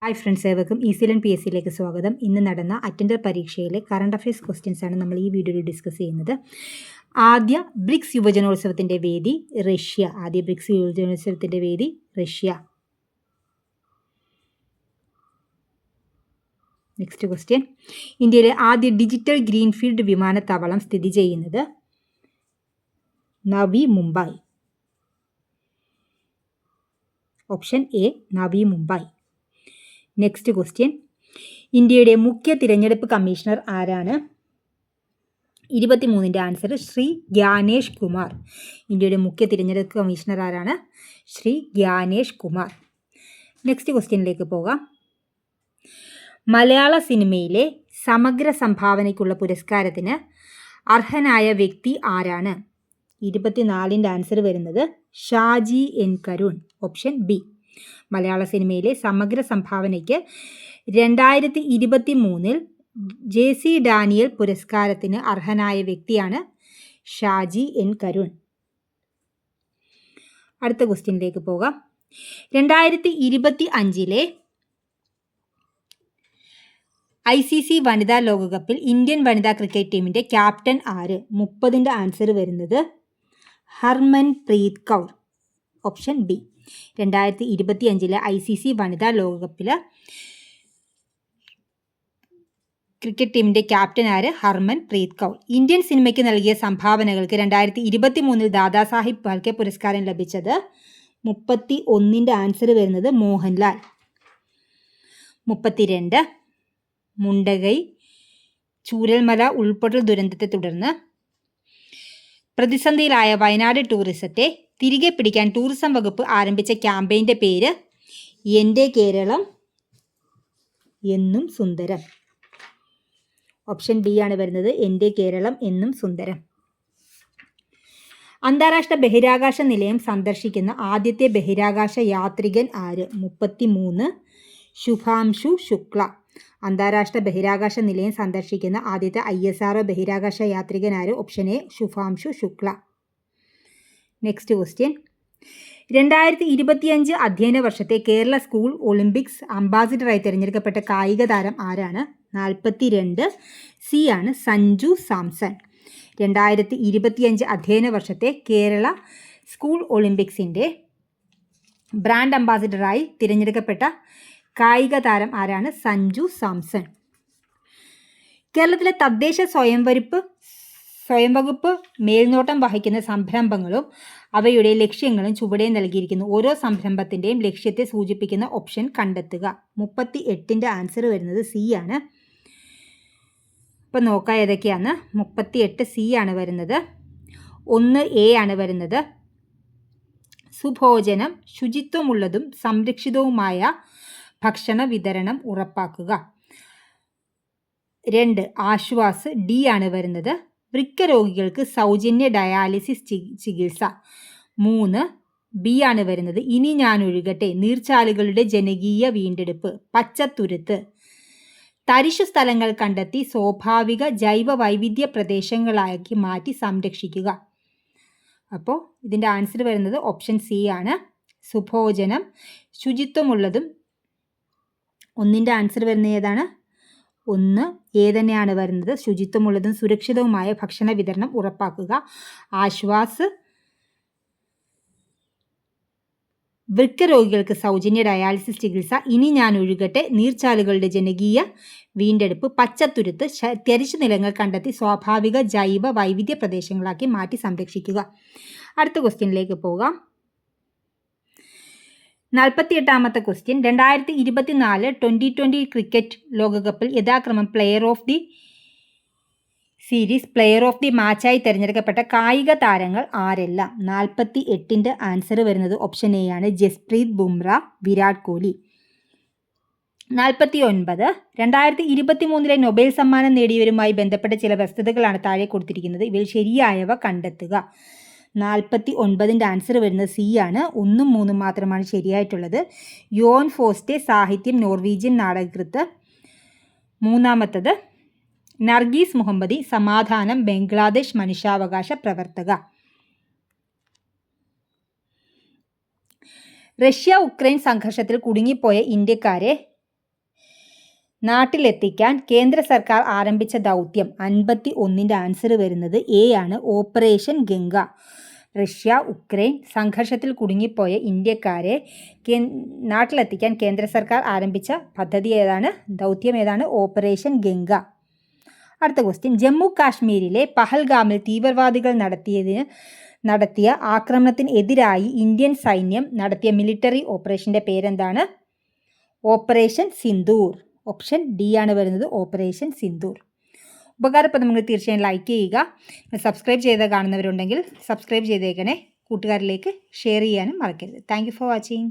Hi friends, ഏവർക്കും ഈസിലൻ P S സിയിലേക്ക് സ്വാഗതം. ഇന്ന് നടന്ന അറ്റൻഡർ പരീക്ഷയിലെ കറണ്ട് അഫയേഴ്സ് ക്വസ്റ്റ്യൻസ് ആണ് നമ്മൾ ഈ വീഡിയോയിൽ ഡിസ്കസ് ചെയ്യുന്നത്. ആദ്യ ബ്രിക്സ് യുവജനോത്സവത്തിൻ്റെ വേദി റഷ്യ. നെക്സ്റ്റ് ക്വസ്റ്റ്യൻ, ഇന്ത്യയിലെ ആദ്യ ഡിജിറ്റൽ ഗ്രീൻഫീൽഡ് വിമാനത്താവളം സ്ഥിതി ചെയ്യുന്നത് Navi Mumbai. Option A Navi Mumbai. Next question, ഇന്ത്യയുടെ മുഖ്യ തിരഞ്ഞെടുപ്പ് കമ്മീഷണർ ആരാണ്? 23ൻ്റെ ആൻസർ ശ്രീ ഗ്യാനേഷ് കുമാർ. ഇന്ത്യയുടെ മുഖ്യ തിരഞ്ഞെടുപ്പ് കമ്മീഷണർ ആരാണ്? ശ്രീ ഗ്യാനേഷ് കുമാർ. നെക്സ്റ്റ് ക്വസ്റ്റ്യനിലേക്ക് പോകാം. മലയാള സിനിമയിലെ സമഗ്ര സംഭാവനയ്ക്കുള്ള പുരസ്കാരത്തിന് അർഹനായ വ്യക്തി ആരാണ്? 24ൻ്റെ ആൻസർ വരുന്നത് Shaji N Karun. Option B. മലയാള സിനിമയിലെ സമഗ്ര സംഭാവനയ്ക്ക് 2023 JC ഡാനിയൽ പുരസ്കാരത്തിന് അർഹനായ വ്യക്തിയാണ് ഷാജി എൻ കരുൺ. അടുത്ത ക്വസ്റ്റ്യനിലേക്ക് പോകാം. 2025 ICC വനിതാ ലോകകപ്പിൽ ഇന്ത്യൻ വനിതാ ക്രിക്കറ്റ് ടീമിൻ്റെ ക്യാപ്റ്റൻ ആര്? 30ൻ്റെ ആൻസർ വരുന്നത് Harmanpreet Kaur. Option B. 2025 ICC വനിതാ ലോകകപ്പിൽ ക്രിക്കറ്റ് ടീമിൻ്റെ ക്യാപ്റ്റൻ ആര്? ഹർമൻപ്രീത് കൗർ. ഇന്ത്യൻ സിനിമയ്ക്ക് നൽകിയ സംഭാവനകൾക്ക് 2023 ദാദാസാഹിബ് ഫാൽക്കെ പുരസ്കാരം ലഭിച്ചത് 31ൻ്റെ ആൻസർ വരുന്നത് മോഹൻലാൽ. 32 മുണ്ടകൈ ചൂരൽമല ഉൾപ്പൊട്ടൽ ദുരന്തത്തെ തുടർന്ന് പ്രതിസന്ധിയിലായ വയനാട് ടൂറിസത്തെ തിരികെ പിടിക്കാൻ ടൂറിസം വകുപ്പ് ആരംഭിച്ച ക്യാമ്പയിൻ്റെ പേര് എൻ്റെ കേരളം എന്നും സുന്ദരം. ഓപ്ഷൻ ബി ആണ് വരുന്നത് എൻ്റെ കേരളം എന്നും സുന്ദരം. അന്താരാഷ്ട്ര ബഹിരാകാശ നിലയം സന്ദർശിക്കുന്ന ആദ്യത്തെ ബഹിരാകാശ യാത്രികൻ ആര്? 33 ശുഭാംശു ശുക്ല. അന്താരാഷ്ട്ര ബഹിരാകാശ നിലയം സന്ദർശിക്കുന്ന ആദ്യത്തെ ISRO ബഹിരാകാശ യാത്രികൻ ആര്? Option A Shubhanshu Shukla. Next question, 2025 അധ്യയന വർഷത്തെ കേരള സ്കൂൾ ഒളിമ്പിക്സ് അംബാസിഡറായി തിരഞ്ഞെടുക്കപ്പെട്ട കായിക താരം ആരാണ്? 42 സി ആണ് സഞ്ജു സാംസൺ. 2025 അധ്യയന വർഷത്തെ കേരള സ്കൂൾ ഒളിമ്പിക്സിൻ്റെ ബ്രാൻഡ് അംബാസിഡറായി തിരഞ്ഞെടുക്കപ്പെട്ട കായിക താരം ആരാണ്? സഞ്ജു സാംസൺ. കേരളത്തിലെ തദ്ദേശ സ്വയംവകുപ്പ് മേൽനോട്ടം വഹിക്കുന്ന സംരംഭങ്ങളും അവയുടെ ലക്ഷ്യങ്ങളും ചുവടെ നൽകിയിരിക്കുന്നു. ഓരോ സംരംഭത്തിൻ്റെയും ലക്ഷ്യത്തെ സൂചിപ്പിക്കുന്ന ഓപ്ഷൻ കണ്ടെത്തുക. 38ൻ്റെ ആൻസർ വരുന്നത് സി ആണ്. അപ്പോൾ നോക്കാം ഏതൊക്കെയാണ്. 38 സി ആണ് വരുന്നത്. 1 എ ആണ് വരുന്നത് സുഭോജനം, ശുചിത്വമുള്ളതും സംരക്ഷിതവുമായ ഭക്ഷണ വിതരണം ഉറപ്പാക്കുക. 2 ആശ്വാസ്, ഡി ആണ് വരുന്നത് വൃക്ക രോഗികൾക്ക് സൗജന്യ ഡയാലിസിസ് ചികിത്സ. 3 ബി ആണ് വരുന്നത് ഇനി ഞാൻ ഒഴുകട്ടെ, നീർച്ചാലുകളുടെ ജനകീയ വീണ്ടെടുപ്പ്. പച്ചത്തുരുത്ത്, തരിശു സ്ഥലങ്ങൾ കണ്ടെത്തി സ്വാഭാവിക ജൈവ വൈവിധ്യ പ്രദേശങ്ങളാക്കി മാറ്റി സംരക്ഷിക്കുക. അപ്പോൾ ഇതിൻ്റെ ആൻസർ വരുന്നത് ഓപ്ഷൻ സി ആണ് സുഭോജനം, ശുചിത്വമുള്ളതും. 1ൻ്റെ ആൻസർ വരുന്നത് ഏതാണ്? 1 എ തന്നെയാണ് വരുന്നത് ശുചിത്വമുള്ളതും സുരക്ഷിതവുമായ ഭക്ഷണ വിതരണം ഉറപ്പാക്കുക. ആശ്വാസ് വൃക്ക രോഗികൾക്ക് സൗജന്യ ഡയാലിസിസ് ചികിത്സ. ഇനി ഞാൻ ഒഴുകട്ടെ, നീർച്ചാലുകളുടെ ജനകീയ വീണ്ടെടുപ്പ്. പച്ചത്തുരുത്ത്, തരിശു നിലങ്ങൾ കണ്ടെത്തി സ്വാഭാവിക ജൈവ വൈവിധ്യ പ്രദേശങ്ങളാക്കി മാറ്റി സംരക്ഷിക്കുക. അടുത്ത ക്വസ്റ്റ്യനിലേക്ക് പോകാം. 48ാമത്തെ ക്വസ്റ്റ്യൻ, 2024 T20 ക്രിക്കറ്റ് ലോകകപ്പിൽ യഥാക്രമം player of the series, player of the മാച്ചായി തിരഞ്ഞെടുക്കപ്പെട്ട കായിക താരങ്ങൾ ആരെല്ലാം? 48ൻ്റെ ആൻസർ വരുന്നത് ഓപ്ഷൻ എ ആണ് ജസ്പ്രീത് ബുംറ, വിരാട് കോഹ്ലി. 49 2023 നൊബേൽ സമ്മാനം നേടിയവരുമായി ബന്ധപ്പെട്ട ചില വസ്തുതകളാണ് താഴെ കൊടുത്തിരിക്കുന്നത്. ഇവയിൽ ശരിയായവ കണ്ടെത്തുക. 49ൻ്റെ ആൻസർ വരുന്നത് സി ആണ്. 1ഉം 3ഉം മാത്രമാണ് ശരിയായിട്ടുള്ളത്. യോൻ ഫോസ്റ്റെ, സാഹിത്യം, നോർവീജിയൻ നാടകകൃത്ത്. 3ാമത്തത് നർഗീസ് മുഹമ്മദി, സമാധാനം, ബംഗ്ലാദേശ് മനുഷ്യാവകാശ പ്രവർത്തക. റഷ്യ ഉക്രൈൻ സംഘർഷത്തിൽ കുടുങ്ങിപ്പോയ ഇന്ത്യക്കാരെ നാട്ടിലെത്തിക്കാൻ കേന്ദ്ര സർക്കാർ ആരംഭിച്ച ദൗത്യം 51ൻ്റെ ആൻസർ വരുന്നത് എ ആണ്, ഓപ്പറേഷൻ ഗംഗ. റഷ്യ ഉക്രൈൻ സംഘർഷത്തിൽ കുടുങ്ങിപ്പോയ ഇന്ത്യക്കാരെ നാട്ടിലെത്തിക്കാൻ കേന്ദ്ര സർക്കാർ ആരംഭിച്ച പദ്ധതി ഏതാണ്? ദൗത്യം ഏതാണ്? ഓപ്പറേഷൻ ഗംഗ. അടുത്ത ക്വസ്റ്റ്യൻ, ജമ്മു കാശ്മീരിലെ പഹൽഗാമിൽ തീവ്രവാദികൾ നടത്തിയ ആക്രമണത്തിന് എതിരായി ഇന്ത്യൻ സൈന്യം നടത്തിയ മിലിറ്ററി ഓപ്പറേഷൻ്റെ പേരെന്താണ്? ഓപ്പറേഷൻ സിന്ദൂർ. ഓപ്ഷൻ ഡി ആണ് വരുന്നത്, ഓപ്പറേഷൻ സിന്ദൂർ. ഉപകാരപ്രദമെങ്കിൽ തീർച്ചയായും ലൈക്ക് ചെയ്യുക. സബ്സ്ക്രൈബ് ചെയ്ത് കാണുന്നവരുണ്ടെങ്കിൽ സബ്സ്ക്രൈബ് ചെയ്തേക്കണേ. കൂട്ടുകാരിലേക്ക് ഷെയർ ചെയ്യാനും മറക്കരുത്. Thank you for watching.